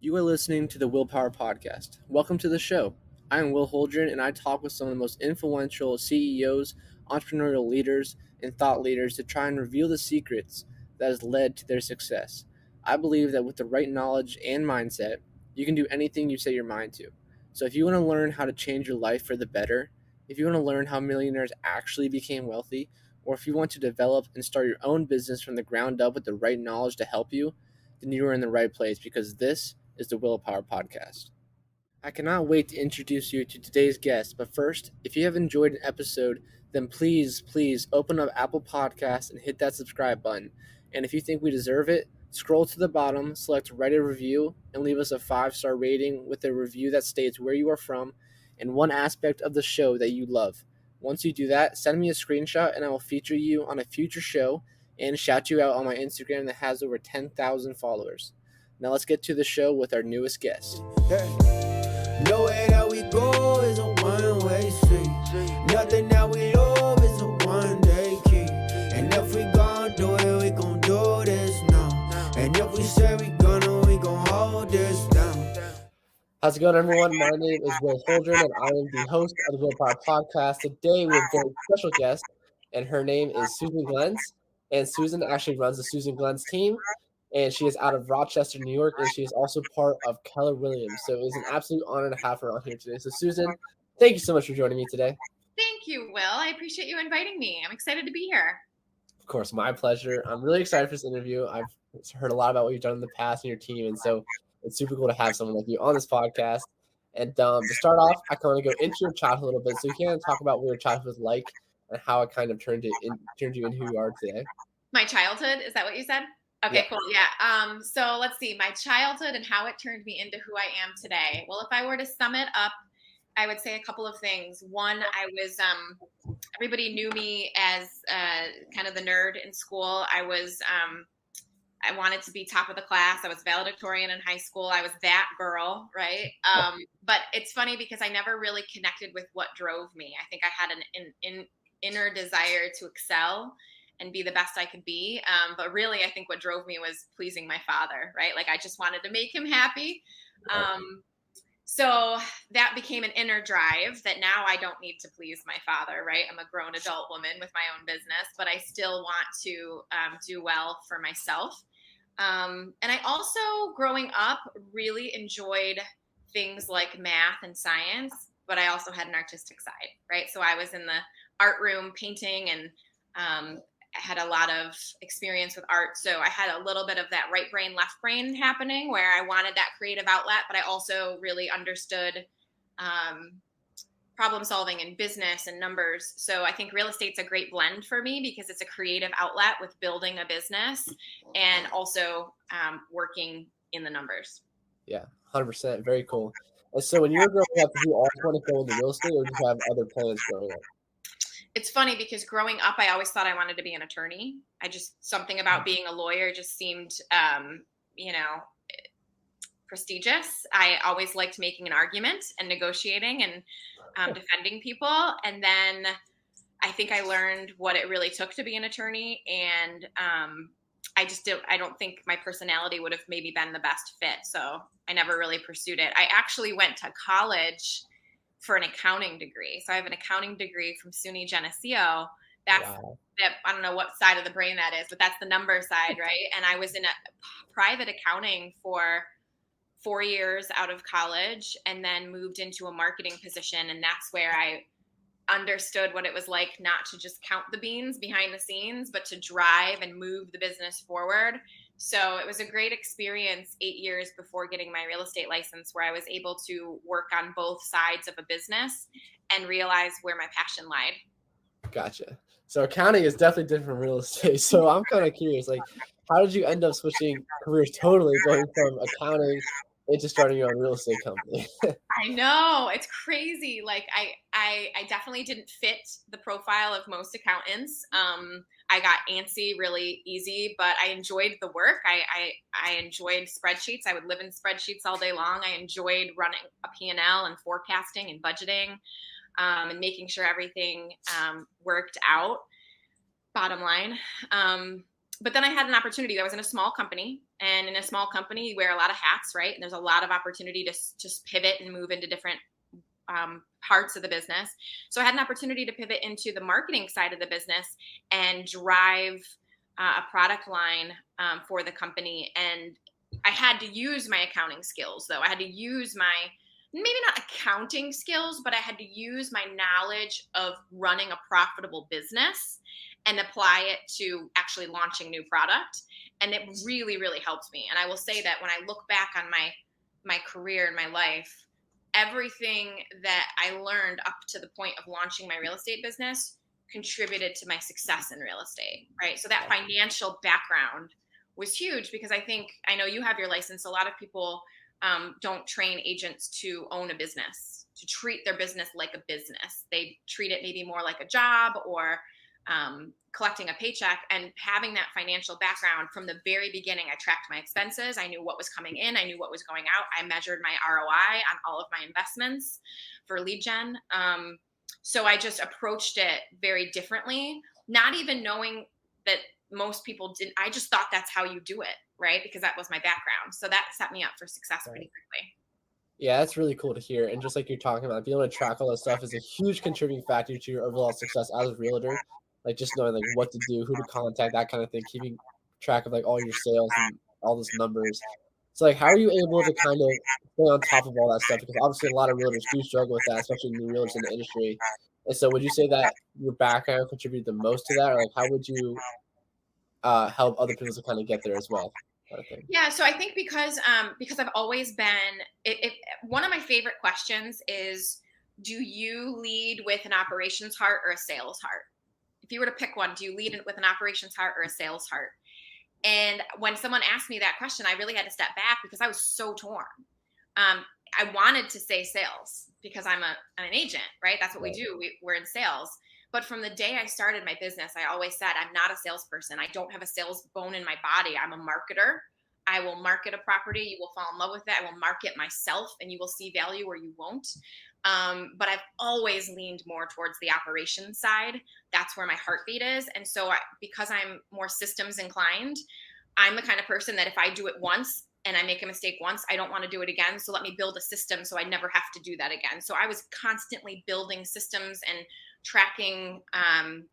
You are listening to the Willpower Podcast. Welcome to the show. I am Will Holdren, and I talk with some of the most influential CEOs, entrepreneurial leaders, and thought leaders to try and reveal the secrets that has led to their success. I believe that with the right knowledge and mindset, you can do anything you set your mind to. So if you want to learn how to change your life for the better, if you want to learn how millionaires actually became wealthy, or if you want to develop and start your own business from the ground up with the right knowledge to help you, then you are in the right place because this is the Willpower Podcast. I cannot wait to introduce you to today's guest, but first, if you have enjoyed an episode, then please open up Apple Podcasts and hit that subscribe button. And if you think we deserve it, scroll to the bottom, select write a review, and leave us a 5-star rating with a review that states where you are from and one aspect of the show that you love. Once you do that, send me a screenshot and I will feature you on a future show and shout you out on my Instagram that has over 10,000 followers. Now let's get to the show with our newest guest. No way that we go is a one-way street. Nothing that we love is a one-day key. And if we gon' do it, we gon' do this now. And if we say we gon' hold this down. How's it going, everyone? My name is Will Holdren, and I am the host of the Willpower Podcast. Today, we have a very special guest, and her name is Susan Glenz. And Susan actually runs the Susan Glenz team, and she is out of Rochester, New York, and she is also part of Keller Williams. So it is an absolute honor to have her on here today. So, Susan, thank you so much for joining me today. Thank you, Will. I appreciate you inviting me. I'm excited to be here. Of course, my pleasure. I'm really excited for this interview. I've heard a lot about what you've done in the past in your team, and so it's super cool to have someone like you on this podcast. And to start off, I kind of go into your childhood a little bit. So you can talk about what your childhood was like and how it kind of turned you into who you are today. My childhood, is that what you said? Okay, cool. Yeah. So let's see, my childhood and how it turned me into who I am today. Well, if I were to sum it up, I would say a couple of things. One, I was everybody knew me as kind of the nerd in school. I wanted to be top of the class. I was valedictorian in high school. I was that girl, right? But it's funny because I never really connected with what drove me. I think I had an inner desire to excel and be the best I could be. But really, I think what drove me was pleasing my father, right? Like I just wanted to make him happy. So that became an inner drive that now I don't need to please my father, right? I'm a grown adult woman with my own business, but I still want to do well for myself. And I also, growing up, really enjoyed things like math and science, but I also had an artistic side, right? So I was in the art room painting and I had a lot of experience with art. So I had a little bit of that right brain, left brain happening where I wanted that creative outlet, but I also really understood problem solving and business and numbers. So I think real estate's a great blend for me because it's a creative outlet with building a business and also working in the numbers. Yeah, 100%. Very cool. And so when you were growing up, did you always want to go into real estate or did you have other plans growing up? It's funny because growing up, I always thought I wanted to be an attorney. Something about being a lawyer just seemed, prestigious. I always liked making an argument and negotiating and defending people. And then I think I learned what it really took to be an attorney. And I don't think my personality would have maybe been the best fit. So I never really pursued it. I actually went to college for an accounting degree. So I have an accounting degree from SUNY Geneseo. That I don't know what side of the brain that is, but that's the number side, right? And I was in a private accounting for 4 years out of college and then moved into a marketing position. And that's where I understood what it was like not to just count the beans behind the scenes, but to drive and move the business forward. So it was a great experience 8 years before getting my real estate license where I was able to work on both sides of a business and realize where my passion lied. Gotcha. So accounting is definitely different from real estate. So I'm kind of curious, like, how did you end up switching careers totally, going from accounting into starting your own real estate company? I know, it's crazy. Like I definitely didn't fit the profile of most accountants. I got antsy really easy, but I enjoyed the work. I enjoyed spreadsheets. I would live in spreadsheets all day long. I enjoyed running a P&L and forecasting and budgeting and making sure everything worked out, bottom line. But then I had an opportunity. I was in a small company And in a small company, you wear a lot of hats, right? And there's a lot of opportunity to just pivot and move into different parts of the business. So I had an opportunity to pivot into the marketing side of the business and drive a product line for the company. And I had to use my accounting skills, though. I had to use my, maybe not accounting skills, but I had to use my knowledge of running a profitable business and apply it to actually launching new product. And it really, really helped me. And I will say that when I look back on my career and my life, everything that I learned up to the point of launching my real estate business contributed to my success in real estate, right? So that financial background was huge, because I know you have your license. A lot of people don't train agents to own a business, to treat their business like a business. They treat it maybe more like a job or collecting a paycheck. And having that financial background from the very beginning, I tracked my expenses. I knew what was coming in. I knew what was going out. I measured my ROI on all of my investments for lead gen. So I just approached it very differently, not even knowing that most people didn't. I just thought that's how you do it, right? Because that was my background. So that set me up for success pretty quickly. Yeah, that's really cool to hear. And just like you're talking about, being able to track all that stuff is a huge contributing factor to your overall success as a realtor. Like just knowing like what to do, who to contact, that kind of thing, keeping track of like all your sales and all those numbers. So like, how are you able to kind of stay on top of all that stuff? Because obviously a lot of realtors do struggle with that, especially new realtors in the industry. And so would you say that your background contributed the most to that? Or like, how would you help other people to kind of get there as well? Yeah, so I think because I've always been, one of my favorite questions is, do you lead with an operations heart or a sales heart? If you were to pick one, do you lead with an operations heart or a sales heart? And when someone asked me that question, I really had to step back because I was so torn. I wanted to say sales because I'm an agent, right? That's what we do. We're in sales. But from the day I started my business, I always said, I'm not a salesperson. I don't have a sales bone in my body. I'm a marketer. I will market a property. You will fall in love with it. I will market myself and you will see value or you won't. But I've always leaned more towards the operations side. That's where my heartbeat is. And so because I'm more systems inclined, I'm the kind of person that if I do it once and I make a mistake once, I don't want to do it again. So let me build a system so I never have to do that again. So I was constantly building systems and tracking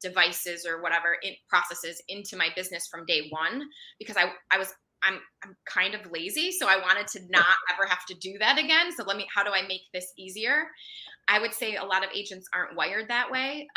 devices or whatever processes into my business from day one, because I'm kind of lazy. So I wanted to not ever have to do that again. So how do I make this easier? I would say a lot of agents aren't wired that way.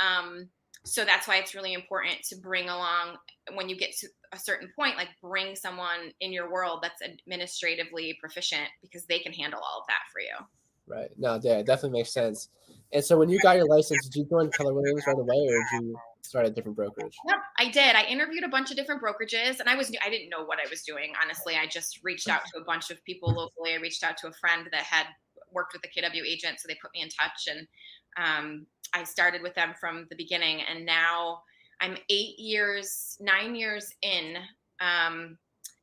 So that's why it's really important to bring along, when you get to a certain point, like bring someone in your world that's administratively proficient, because they can handle all of that for you. Right. No, yeah, it definitely makes sense. And so when you got your license, did you join Keller Williams right away, or did you start a different brokerage? Yep, I did. I interviewed a bunch of different brokerages, and I didn't know what I was doing, honestly. I just reached out to a bunch of people locally. I reached out to a friend that had worked with the KW agent, so they put me in touch, and I started with them from the beginning. And now I'm 9 years in, and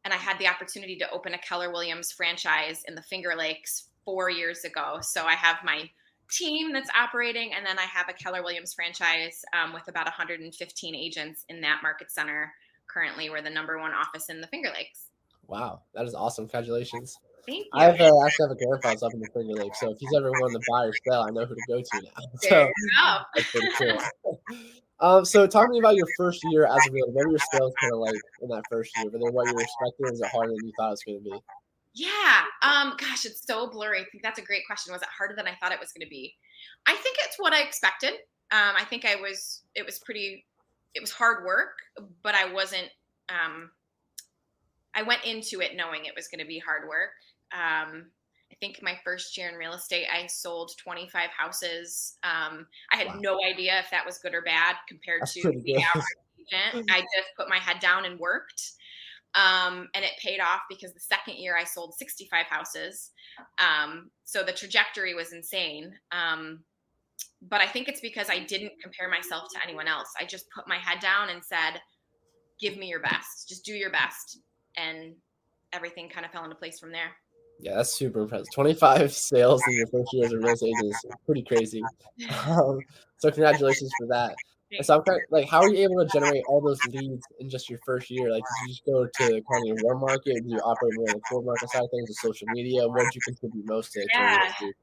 I had the opportunity to open a Keller Williams franchise in the Finger Lakes 4 years ago. So I have my team that's operating, and then I have a Keller Williams franchise with about 115 agents in that market center. Currently, we're the number one office in the Finger Lakes. Wow, that is awesome. Congratulations. Thank you. I actually have a grandpa up in the Finger Lakes, so if he's ever wanting to buy or sell, I know who to go to now. There you go. That's pretty cool. So talk to me about your first year as a realtor. What were your sales kind of like in that first year? Were they what you were expecting, or was it harder than you thought it was going to be? Yeah. Gosh, it's so blurry. I think that's a great question. Was it harder than I thought it was going to be? I think it's what I expected. I think it was hard work, but I wasn't, I went into it knowing it was going to be hard work. I think my first year in real estate, I sold 25 houses. I had no idea if that was good or bad compared to the average agent. I just put my head down and worked. And it paid off, because the second year I sold 65 houses. So the trajectory was insane. But I think it's because I didn't compare myself to anyone else. I just put my head down and said, give me your best, just do your best. And everything kind of fell into place from there. Yeah, that's super impressive. 25 sales in your first year as a real estate agent is pretty crazy. So congratulations for that. And so I'm kind of like, how are you able to generate all those leads in just your first year? Like, did you just go to kind of your warm market? Did you operate more on the cold market side of things, or social media? What did you contribute most to real Yeah. estate?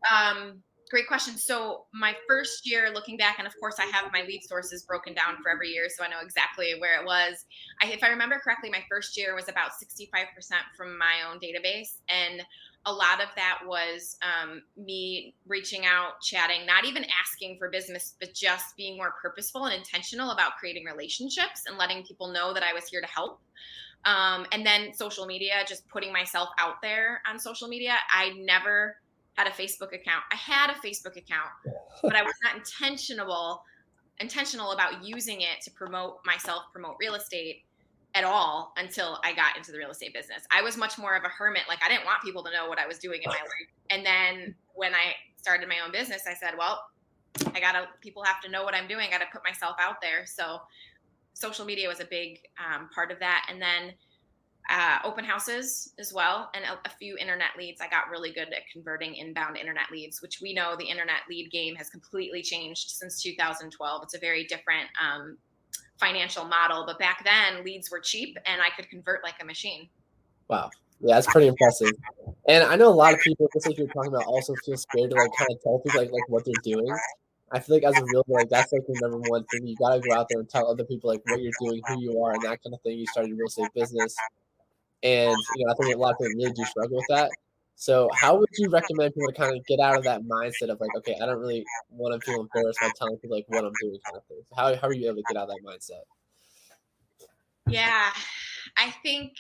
Great question. So my first year, looking back, and of course I have my lead sources broken down for every year, so I know exactly where it was. If I remember correctly, my first year was about 65% from my own database, and a lot of that was me reaching out, chatting, not even asking for business, but just being more purposeful and intentional about creating relationships and letting people know that I was here to help. And then social media, just putting myself out there on social media. I never had a Facebook account. I had a Facebook account, but I was not intentional about using it to promote myself, promote real estate at all until I got into the real estate business. I was much more of a hermit. Like, I didn't want people to know what I was doing in my life. And then when I started my own business, I said, well, people have to know what I'm doing. I got to put myself out there. So social media was a big part of that. And then open houses as well, and a few internet leads. I got really good at converting inbound internet leads, which we know the internet lead game has completely changed since 2012. It's a very different financial model, but back then leads were cheap and I could convert like a machine. Wow. Yeah, that's pretty impressive. And I know a lot of people, just like you're talking about, also feel scared to like kind of tell people like what they're doing. I feel like as a realtor, like that's like the number one thing. You gotta go out there and tell other people like what you're doing, who you are, and that kind of thing. You started your real estate business. And, I think a lot of people really do struggle with that. So how would you recommend people to kind of get out of that mindset of like, okay, I don't really want to feel embarrassed by telling people like what I'm doing kind of thing? So how are you able to get out of that mindset? Yeah, I think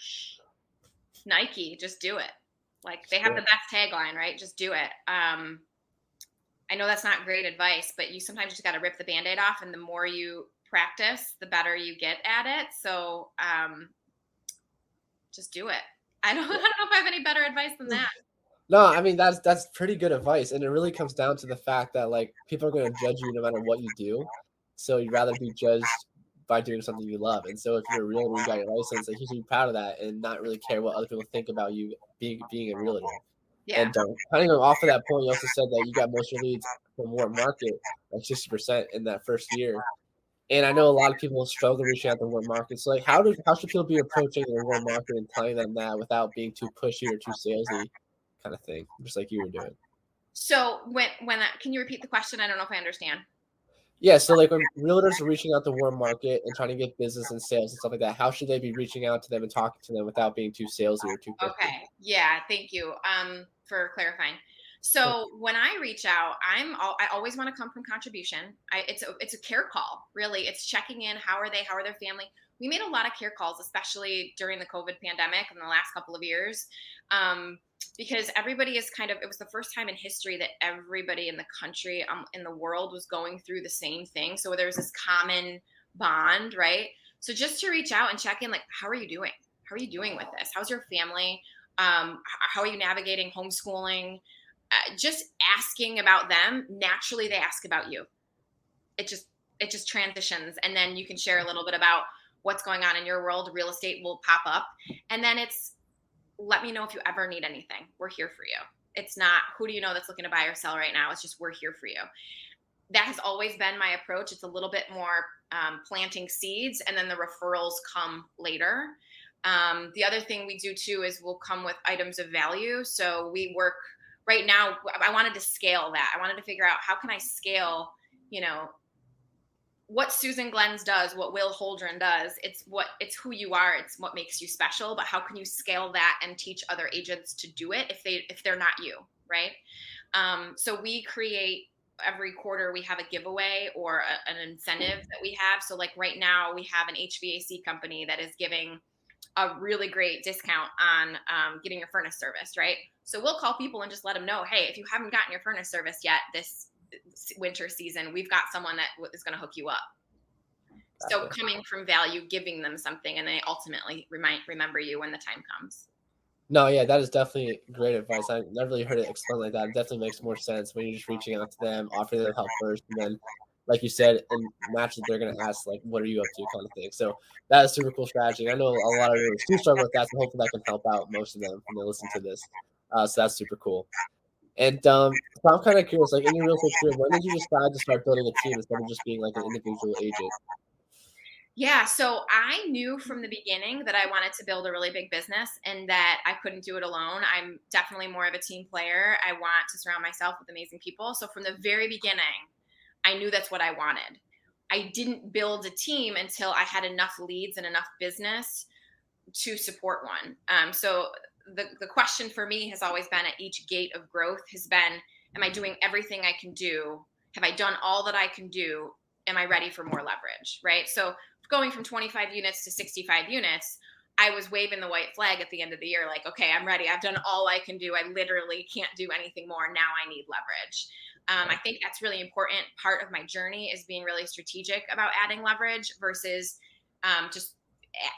Nike, just do it. Like, they have the best tagline, right? Just do it. I know that's not great advice, but you sometimes just got to rip the Band-Aid off, and the more you practice, the better you get at it. So, just do it. I don't know if I have any better advice than that. No, I mean, that's pretty good advice. And it really comes down to the fact that like people are going to judge you no matter what you do. So you'd rather be judged by doing something you love. And so if you're a realtor, you got your license, like you should be proud of that and not really care what other people think about you being a realtor. Yeah. And kind of going off of that point, you also said that you got most of your leads from warm market, like 60% in that first year. And I know a lot of people struggle reaching out to warm markets. So like, how should people be approaching the warm market and telling them that without being too pushy or too salesy, kind of thing, just like you were doing? So can you repeat the question? I don't know if I understand. Yeah, so like when realtors are reaching out to warm market and trying to get business and sales and stuff like that, how should they be reaching out to them and talking to them without being too salesy or too pushy? Okay. Yeah. Thank you for clarifying. So when I reach out, I always want to come from contribution. It's a care call, really. It's checking in. How are they? How are their family? We made a lot of care calls, especially during the COVID pandemic in the last couple of years, because everybody is it was the first time in history that everybody in the country, in the world, was going through the same thing. So there was this common bond, right? So just to reach out and check in, like, how are you doing? How are you doing with this? How's your family? How are you navigating homeschooling? Just asking about them. Naturally, they ask about you. It just transitions, and then you can share a little bit about what's going on in your world. Real estate will pop up, and then it's, let me know if you ever need anything. We're here for you. It's not, who do you know that's looking to buy or sell right now? It's just, we're here for you. That has always been my approach. It's a little bit more planting seeds, and then the referrals come later. The other thing we do too is we'll come with items of value. So we work right now. I wanted to scale that. I wanted to figure out, how can I scale, what Susan Glenz does, what Will Holdren does. It's who you are. It's what makes you special. But how can you scale that and teach other agents to do it if they're not you, right? So we create, every quarter we have a giveaway or an incentive that we have. So like right now we have an HVAC company that is giving a really great discount on getting your furnace serviced, right? So we'll call people and just let them know, hey, if you haven't gotten your furnace serviced yet this winter season, we've got someone that is going to hook you up. So coming from value, giving them something, and they ultimately remember you when the time comes. No, yeah, that is definitely great advice. I never really heard it explained like that. It definitely makes more sense when you're just reaching out to them, offering them help first, and then, like you said, and naturally they're going to ask, like, what are you up to, kind of thing. So that is super cool strategy. I know a lot of realtors do struggle with that, so hopefully that can help out most of them when they listen to this. So that's super cool. And so I'm kind of curious, like in your real estate career, when did you decide to start building a team instead of just being like an individual agent? Yeah, so I knew from the beginning that I wanted to build a really big business and that I couldn't do it alone. I'm definitely more of a team player. I want to surround myself with amazing people. So from the very beginning, I knew that's what I wanted. I didn't build a team until I had enough leads and enough business to support one. So the question for me has always been at each gate of growth has been, am I doing everything I can do? Have I done all that I can do? Am I ready for more leverage? Right. So going from 25 units to 65 units, I was waving the white flag at the end of the year, like, okay, I'm ready. I've done all I can do. I literally can't do anything more. Now I need leverage. I think that's really important. Part of my journey is being really strategic about adding leverage versus just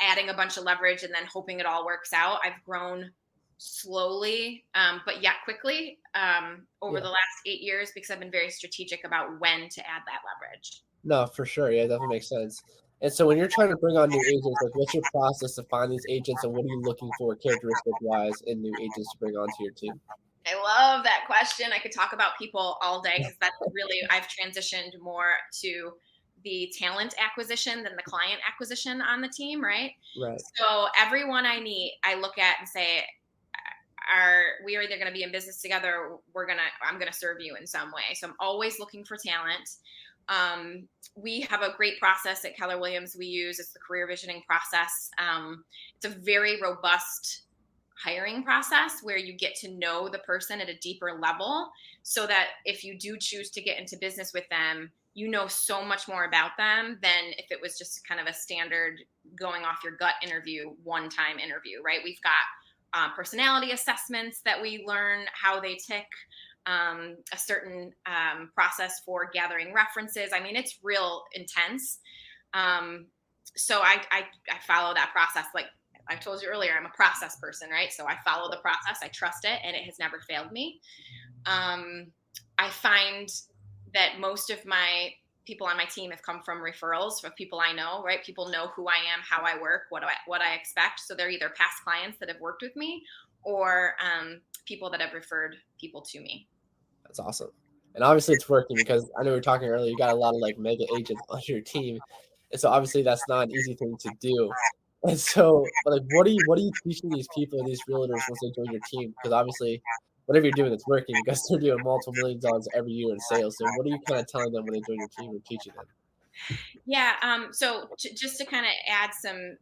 adding a bunch of leverage and then hoping it all works out. I've grown slowly, but yet quickly over the last 8 years because I've been very strategic about when to add that leverage. No, for sure. Yeah, definitely makes sense. And so when you're trying to bring on new agents, like what's your process to find these agents and what are you looking for characteristic wise in new agents to bring onto your team? I love that question. I could talk about people all day because that's really, I've transitioned more to the talent acquisition than the client acquisition on the team, right? Right. So everyone I meet, I look at and say, we are either going to be in business together, or I'm going to serve you in some way. So I'm always looking for talent. We have a great process at Keller Williams we use. It's the career visioning process. It's a very robust hiring process where you get to know the person at a deeper level so that if you do choose to get into business with them, you know so much more about them than if it was just kind of a standard going off your gut interview, one-time interview, right? We've got personality assessments that we learn how they tick, a certain process for gathering references. I mean, it's real intense. So I follow that process. Like I told you earlier, I'm a process person, right? So I follow the process. I trust it, and it has never failed me. I find that most of my people on my team have come from referrals of people I know, right? People know who I am, how I work, what I expect. So they're either past clients that have worked with me or people that have referred people to me. That's awesome. And obviously it's working because I know we were talking earlier, you got a lot of like mega agents on your team. And so obviously that's not an easy thing to do. And so like what are you teaching these people, these realtors once they join your team? Because obviously whatever you're doing, it's working because they're doing multiple million dollars every year in sales. So what are you kind of telling them when they join your team or teaching them? Yeah. So just to kind of add some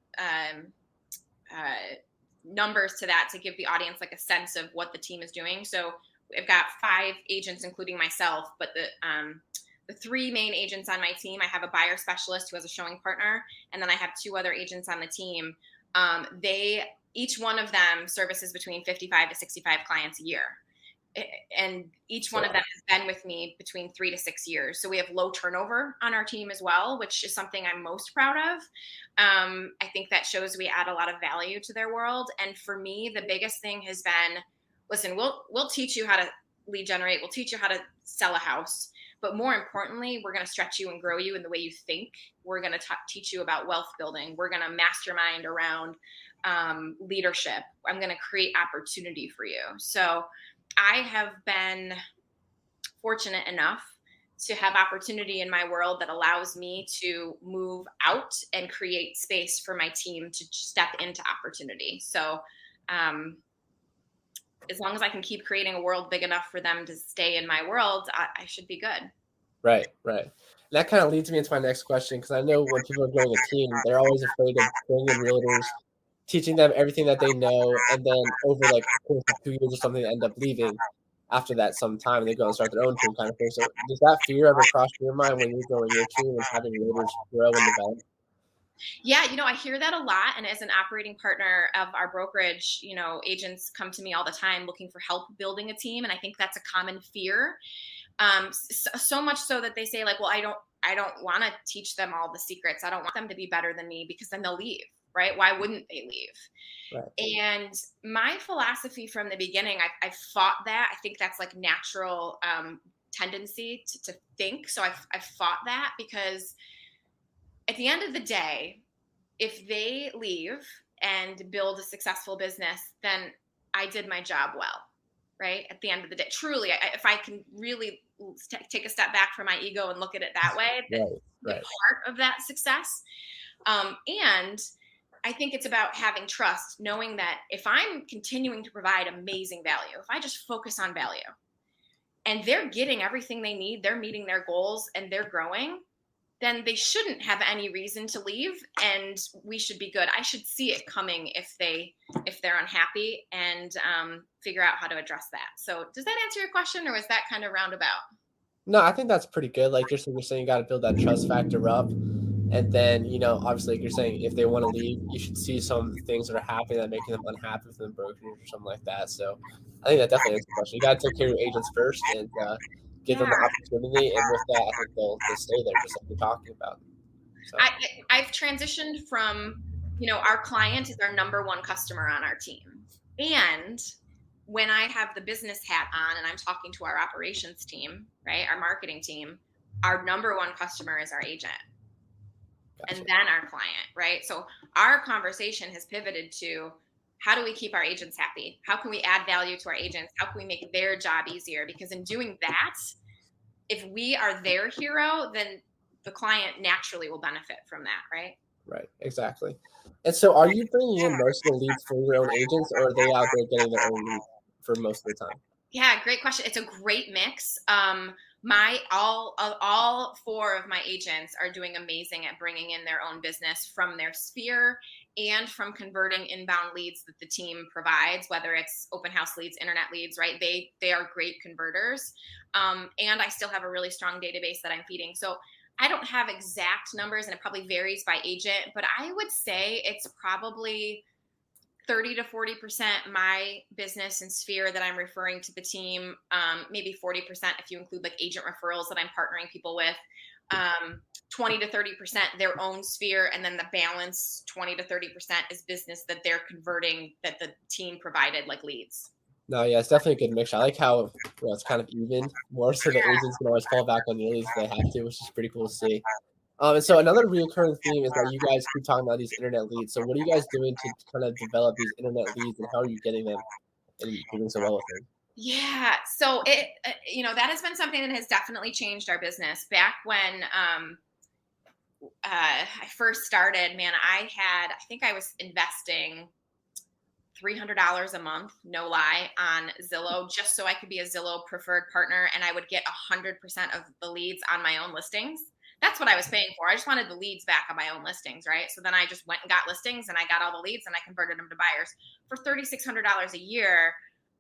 numbers to that to give the audience like a sense of what the team is doing. So I've got 5 agents, including myself, but the 3 main agents on my team, I have a buyer specialist who has a showing partner, and then I have 2 other agents on the team. Each one of them services between 55 to 65 clients a year. And each one of them has been with me between 3 to 6 years. So we have low turnover on our team as well, which is something I'm most proud of. I think that shows we add a lot of value to their world. And for me, the biggest thing has been, listen, we'll teach you how to lead generate. We'll teach you how to sell a house. But more importantly, we're going to stretch you and grow you in the way you think. We're going to teach you about wealth building. We're going to mastermind around leadership. I'm going to create opportunity for you. So I have been fortunate enough to have opportunity in my world that allows me to move out and create space for my team to step into opportunity. So as long as I can keep creating a world big enough for them to stay in my world, I should be good. Right, right. And that kind of leads me into my next question because I know when people are joining a team, they're always afraid of bringing in realtors, teaching them everything that they know, and then over like a course of 2 years or something, they end up leaving after that some time and they go and start their own team kind of thing. So does that fear ever cross your mind when you're growing your team and having realtors grow and develop? Yeah, I hear that a lot. And as an operating partner of our brokerage, agents come to me all the time looking for help building a team. And I think that's a common fear. So much so that they say like, well, I don't want to teach them all the secrets. I don't want them to be better than me because then they'll leave, right? Why wouldn't they leave? Right. And my philosophy from the beginning, I fought that. I think that's like natural tendency to think. So I fought that because at the end of the day, if they leave and build a successful business, then I did my job well, right? At the end of the day, truly, if I can really take a step back from my ego and look at it that way, the part of that success. And I think it's about having trust, knowing that if I'm continuing to provide amazing value, if I just focus on value and they're getting everything they need, they're meeting their goals and they're growing, then they shouldn't have any reason to leave, and we should be good. I should see it coming if they're unhappy, and figure out how to address that. So does that answer your question, or was that kind of roundabout? No, I think that's pretty good. Like you're saying, you got to build that trust factor up. And then, obviously, like you're saying, if they want to leave, you should see some things that are happening that are making them unhappy with the brokerage or something like that. So I think that definitely answers the question. You got to take care of your agents first and give them the opportunity. And with that, I think they'll stay there, just like you're talking about. So. I've transitioned from, our client is our number one customer on our team. And when I have the business hat on and I'm talking to our operations team, right, our marketing team, our number one customer is our agent. Gotcha. And then our client, right? So our conversation has pivoted to, how do we keep our agents happy? How can we add value to our agents? How can we make their job easier? Because in doing that, if we are their hero, then the client naturally will benefit from that, right? Right, exactly. And so are you bringing in most of the leads for your own agents, or are they out there getting their own leads for most of the time? Yeah, great question. It's a great mix. All four of my agents are doing amazing at bringing in their own business from their sphere and from converting inbound leads that the team provides, whether it's open house leads, internet leads, right? They are great converters. And I still have a really strong database that I'm feeding. So I don't have exact numbers, and it probably varies by agent, but I would say it's probably 30 to 40% my business and sphere that I'm referring to the team, maybe 40% if you include like agent referrals that I'm partnering people with, 20 to 30% their own sphere, and then the balance 20 to 30% is business that they're converting that the team provided, like leads. No, yeah, it's definitely a good mix. I like how it's kind of even more, so the agents can always fall back on your leads if they have to, which is pretty cool to see. And so another recurring theme is that you guys keep talking about these internet leads. So what are you guys doing to kind of develop these internet leads, and how are you getting them and doing so well with them? Yeah, so it that has been something that has definitely changed our business. Back when I first started, man, I think I was investing $300 a month, no lie, on Zillow, just so I could be a Zillow preferred partner, and I would get 100% of the leads on my own listings. That's what I was paying for. I just wanted the leads back on my own listings, right? So then I just went and got listings, and I got all the leads, and I converted them to buyers. For $3,600 a year,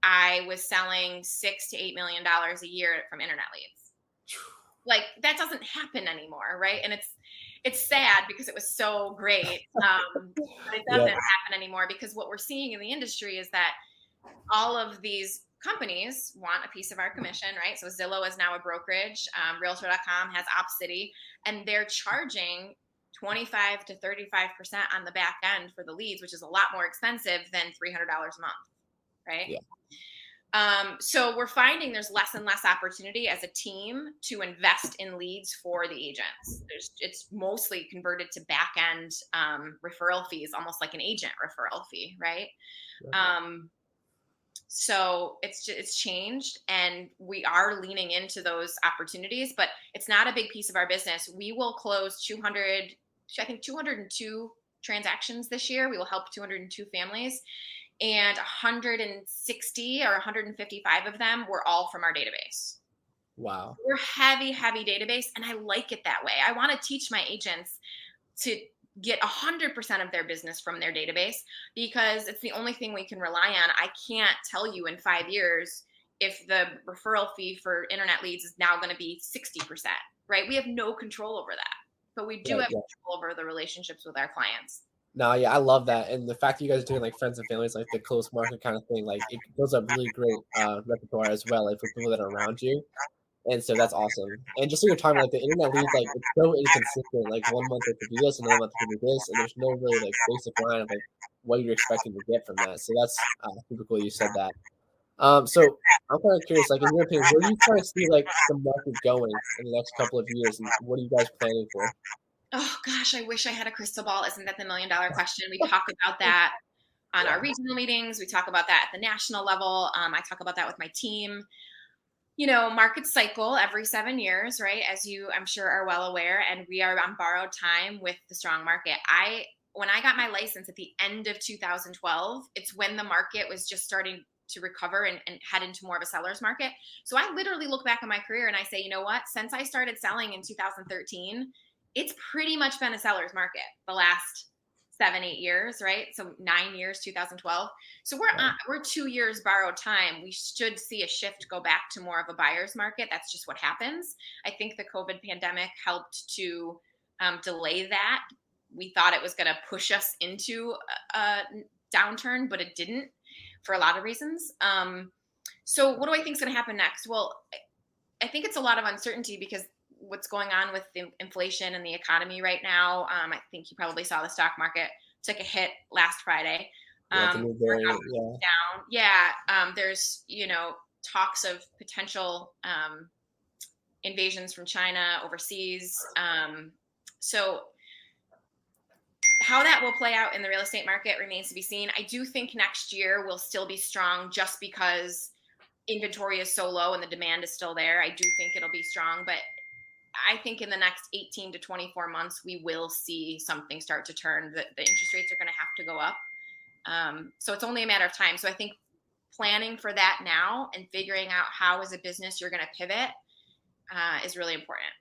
I was selling $6 to $8 million a year from internet leads. Like, that doesn't happen anymore, right? And it's sad because it was so great, but it doesn't happen anymore, because what we're seeing in the industry is that all of these companies want a piece of our commission, right? So Zillow is now a brokerage. Realtor.com has OpCity, and they're charging 25 to 35% on the back end for the leads, which is a lot more expensive than $300 a month, right? Yeah. So we're finding there's less and less opportunity as a team to invest in leads for the agents. It's mostly converted to back end referral fees, almost like an agent referral fee, right? Yeah. So it's changed, and we are leaning into those opportunities, but it's not a big piece of our business. We will close 202 transactions this year. We will help 202 families. And 160 or 155 of them were all from our database. Wow. We're heavy database, and I like it that way. I want to teach my agents to get 100% of their business from their database, because it's the only thing we can rely on. I can't tell you in 5 years if the referral fee for internet leads is now going to be 60%, right? We have no control over that, but we do have control over the relationships with our clients. No, yeah, I love that. And the fact that you guys are doing like friends and families, like the close market kind of thing, like it builds up really great repertoire as well, like for people that are around you. And so that's awesome. And just so you're talking, like the internet leads, like it's so inconsistent. Like 1 month it could be this, another month it could be this, and there's no really like basic line of like what you're expecting to get from that. So that's super cool you said that. So I'm kind of curious, like in your opinion, where do you kind of see like the market going in the next couple of years, and what are you guys planning for? Oh gosh, I wish I had a crystal ball. Isn't that the $1 million question? We talk about that on our regional meetings. We talk about that at the national level. I talk about that with my team. Markets cycle every 7 years, right? As you, I'm sure, are well aware, and we are on borrowed time with the strong market. When I got my license at the end of 2012, it's when the market was just starting to recover and head into more of a seller's market. So I literally look back on my career and I say, you know what? Since I started selling in 2013, it's pretty much been a seller's market the last 7-8 years, right? So 9 years, 2012. So we're 2 years borrowed time. We should see a shift go back to more of a buyer's market. That's just what happens. I think the COVID pandemic helped to delay that. We thought it was going to push us into a downturn, but it didn't for a lot of reasons. So what do I think is going to happen next? Well, I think it's a lot of uncertainty because what's going on with the inflation and the economy right now. I think you probably saw the stock market took a hit last Friday. The variant, down. Yeah. There's, talks of potential invasions from China overseas. So how that will play out in the real estate market remains to be seen. I do think next year will still be strong just because inventory is so low and the demand is still there. I do think it'll be strong, but I think in the next 18 to 24 months, we will see something start to turn. The interest rates are going to have to go up. So it's only a matter of time. So I think planning for that now and figuring out how as a business you're going to pivot is really important.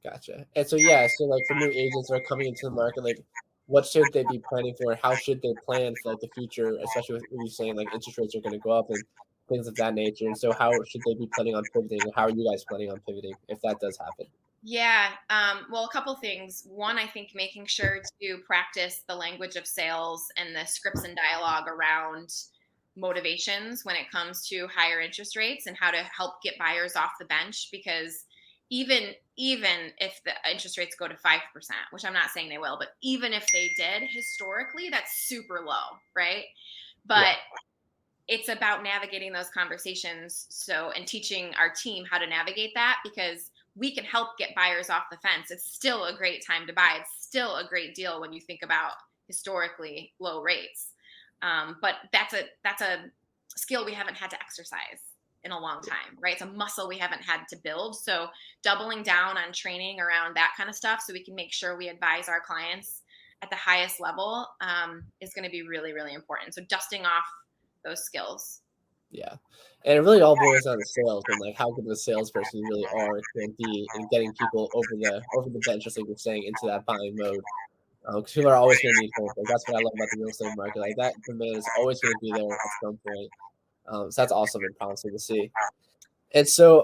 Gotcha. And so like for new agents that are coming into the market, like what should they be planning for? How should they plan for like the future, especially with you saying like interest rates are going to go up and things of that nature? And so how should they be planning on pivoting? How are you guys planning on pivoting if that does happen? Yeah. Well, a couple things. One, I think making sure to practice the language of sales and the scripts and dialogue around motivations when it comes to higher interest rates and how to help get buyers off the bench, because even if the interest rates go to 5%, which I'm not saying they will, but even if they did, historically, that's super low, right? But it's about navigating those conversations and teaching our team how to navigate that, because we can help get buyers off the fence. It's still a great time to buy. It's still a great deal when you think about historically low rates. But that's a skill we haven't had to exercise in a long time, right? It's a muscle we haven't had to build. So doubling down on training around that kind of stuff so we can make sure we advise our clients at the highest level is going to be really, really important. So dusting off those skills. Yeah. And it really all boils down to sales and like how good of a salesperson you really are can be in getting people over the bench, just like you're saying, into that buying mode. Because people are always going to need hope. Like that's what I love about the real estate market. Like that demand is always going to be there at some point. So that's awesome and promising to see. And so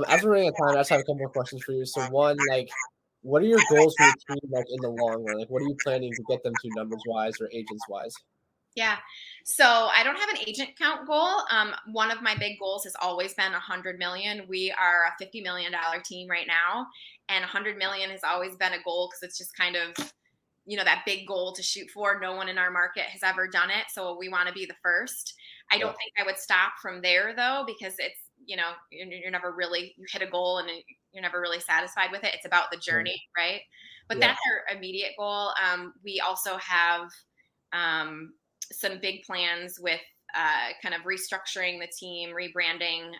as we're running out of time, I just have a couple more questions for you. So one, like, what are your goals for your team like in the long run? Like what are you planning to get them to numbers wise or agents wise? Yeah. So I don't have an agent count goal. One of my big goals has always been 100 million. We are a $50 million team right now, and 100 million has always been a goal because it's just kind of, that big goal to shoot for. No one in our market has ever done it. So we want to be the first. I don't think I would stop from there though, because it's, you're never really, you hit a goal and you're never really satisfied with it. It's about the journey, right? But that's our immediate goal. We also have, some big plans with kind of restructuring the team, rebranding.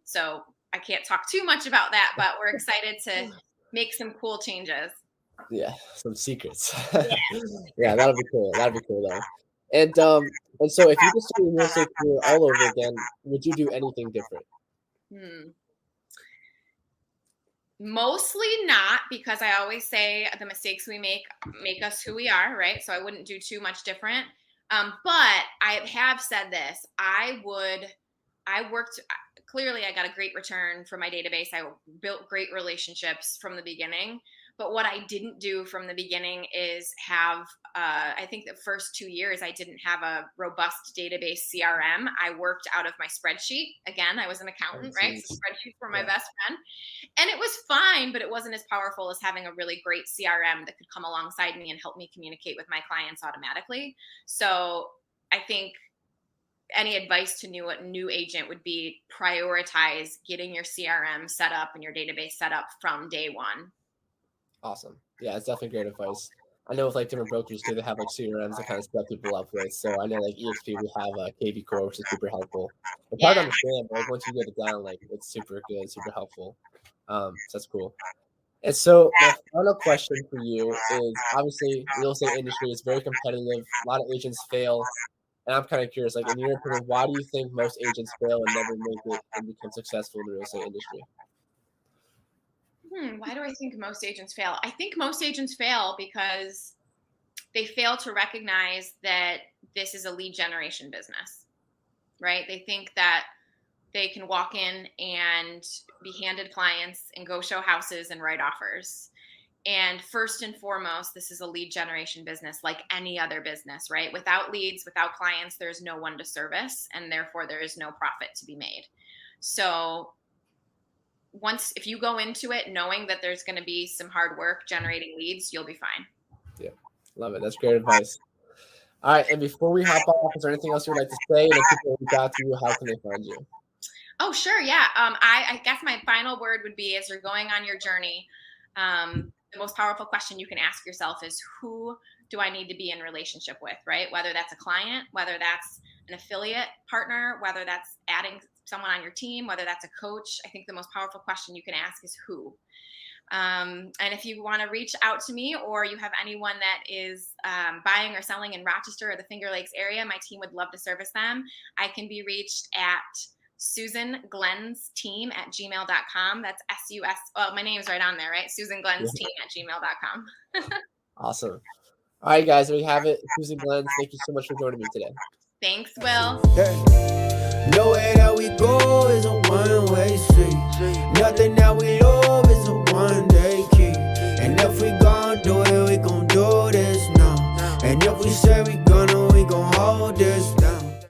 So I can't talk too much about that, but we're excited to make some cool changes. Yeah, some secrets. Yeah, that'll be cool. That'll be cool though. And so if you could start your real estate career all over again, would you do anything different? Mostly not, because I always say the mistakes we make us who we are, right? So I wouldn't do too much different. But I have said this, clearly I got a great return from my database. I built great relationships from the beginning. But what I didn't do from the beginning is have, I think the first 2 years, I didn't have a robust database CRM. I worked out of my spreadsheet. Again, I was an accountant, right? So spreadsheets were my best friend. And it was fine, but it wasn't as powerful as having a really great CRM that could come alongside me and help me communicate with my clients automatically. So I think any advice to new agent would be prioritize getting your CRM set up and your database set up from day one. Awesome. Yeah, it's definitely great advice. I know with like different brokers too, they have like CRMs to kind of set people up with. So I know like EXP, we have KB Core, which is super helpful. It's hard to Yeah. understand, but like once you get it down, like it's super good, super helpful. So that's cool. And so my final question for you is obviously real estate industry is very competitive. A lot of agents fail. And I'm kind of curious, like in your opinion, why do you think most agents fail and never make it and become successful in the real estate industry? Why do I think most agents fail? I think most agents fail because they fail to recognize that this is a lead generation business, right? They think that they can walk in and be handed clients and go show houses and write offers. And first and foremost, this is a lead generation business like any other business, right? Without leads, without clients, there's no one to service, and therefore there is no profit to be made. So if you go into it knowing that there's going to be some hard work generating leads, you'll be fine. Yeah, love it. That's great advice. All right, and before we hop off, is there anything else you would like to say? And if people reach out to you, how can they find you? Oh, sure, yeah. I guess my final word would be, as you're going on your journey, the most powerful question you can ask yourself is, who do I need to be in relationship with, right? Whether that's a client, whether that's an affiliate partner, whether that's adding someone on your team, whether that's a coach. I think the most powerful question you can ask is who. And if you want to reach out to me, or you have anyone that is buying or selling in Rochester or the Finger Lakes area, my team would love to service them. I can be reached at Susan Glenz team at gmail.com. That's SUS. Oh, my name's right on there, right? Susan Glenz team at gmail.com. Awesome. All right, guys, there you have it. Susan Glenz, thank you so much for joining me today. Thanks, Will. Nowhere that we go is a one-way street. Nothing